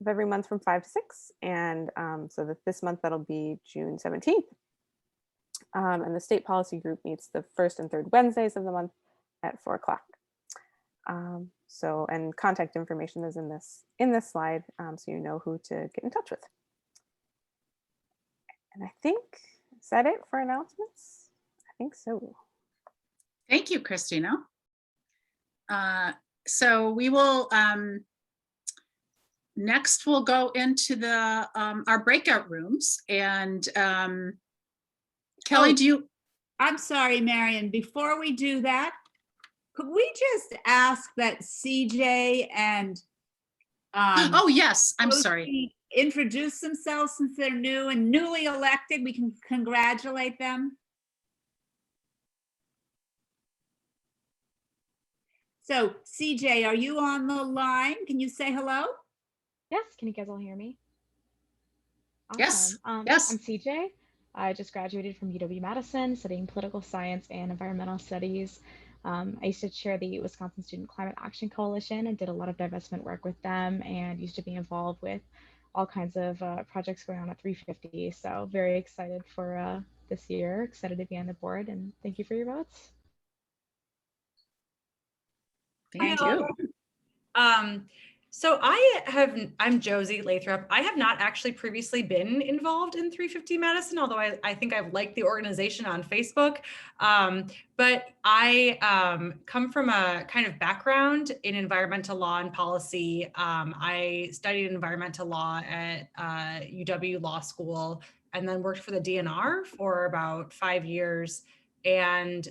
of every month from 5 to 6. And so that this month, that'll be June 17th. And the State Policy Group meets the 1st and 3rd Wednesdays of the month at 4 o'clock. And contact information is in this slide, so you know who to get in touch with. And I think, is that it for announcements? I think so. Thank you, Christina. So we will, next we'll go into our breakout rooms, and Kelly, do you? I'm sorry, Marion, before we do that, could we just ask that CJ and oh yes, I'm sorry, introduce themselves since they're new and newly elected? We can congratulate them. So CJ, are you on the line? Can you say hello? Yes, can you guys all hear me? Awesome. Yes, yes. I'm CJ. I just graduated from UW-Madison studying political science and environmental studies. I used to chair the Wisconsin Student Climate Action Coalition and did a lot of divestment work with them, and used to be involved with all kinds of projects going on at 350. So very excited for this year, excited to be on the board, and thank you for your votes. Thank you. So I'm Josie Lathrop. I have not actually previously been involved in 350 Madison, although I think I've liked the organization on Facebook. But I come from a kind of background in environmental law and policy. I studied environmental law at UW Law School and then worked for the DNR for about 5 years. And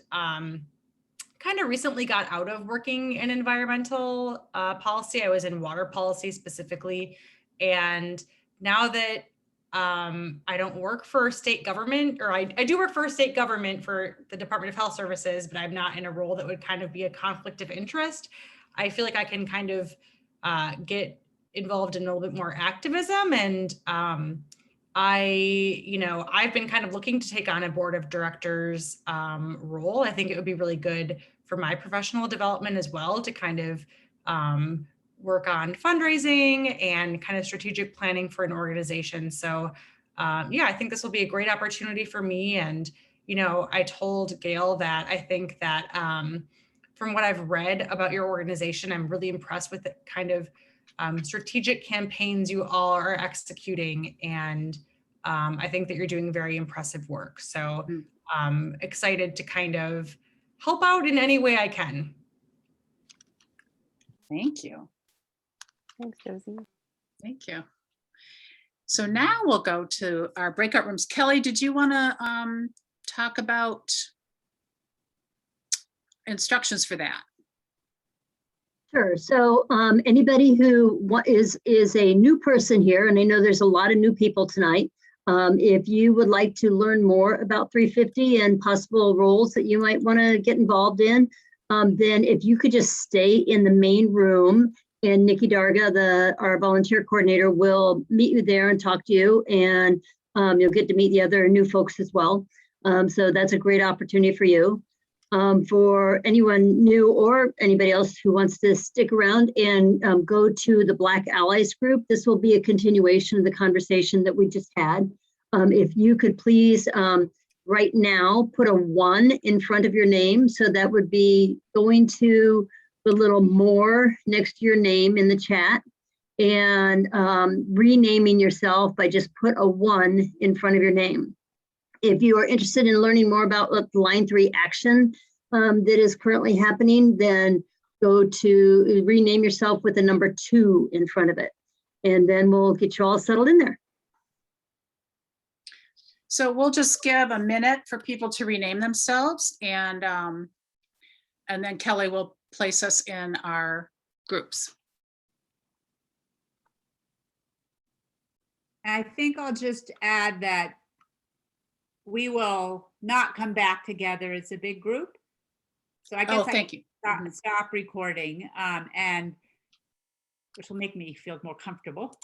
kind of recently got out of working in environmental policy. I was in water policy specifically. And now that I don't work for state government, or I do work for state government for the Department of Health Services, but I'm not in a role that would kind of be a conflict of interest. I feel like I can kind of get involved in a little bit more activism. And I've been kind of looking to take on a board of directors role. I think it would be really good for my professional development as well to kind of work on fundraising and kind of strategic planning for an organization. So I think this will be a great opportunity for me. And, I told Gail that I think that from what I've read about your organization, I'm really impressed with the kind of strategic campaigns you all are executing. And I think that you're doing very impressive work. So I'm excited to kind of help out in any way I can. Thank you. Thanks, Josie. Thank you. So now we'll go to our breakout rooms. Kelly, did you want to talk about instructions for that? Sure. So anybody who is a new person here, and I know there's a lot of new people tonight, if you would like to learn more about 350 and possible roles that you might want to get involved in, then if you could just stay in the main room, and Nikki Darga, our volunteer coordinator, will meet you there and talk to you, and you'll get to meet the other new folks as well. So that's a great opportunity for you. For anyone new or anybody else who wants to stick around and go to the Black Allies group, this will be a continuation of the conversation that we just had. If you could please right now put a 1 in front of your name, so that would be going to the little more next to your name in the chat, and renaming yourself by just put a 1 in front of your name. If you are interested in learning more about what the Line 3 action that is currently happening, then go to rename yourself with the number 2 in front of it. And then we'll get you all settled in there. So we'll just give a minute for people to rename themselves, and then Kelly will place us in our groups. I think I'll just add that we will not come back together as a big group. So I guess thank you. Stop recording, and which will make me feel more comfortable.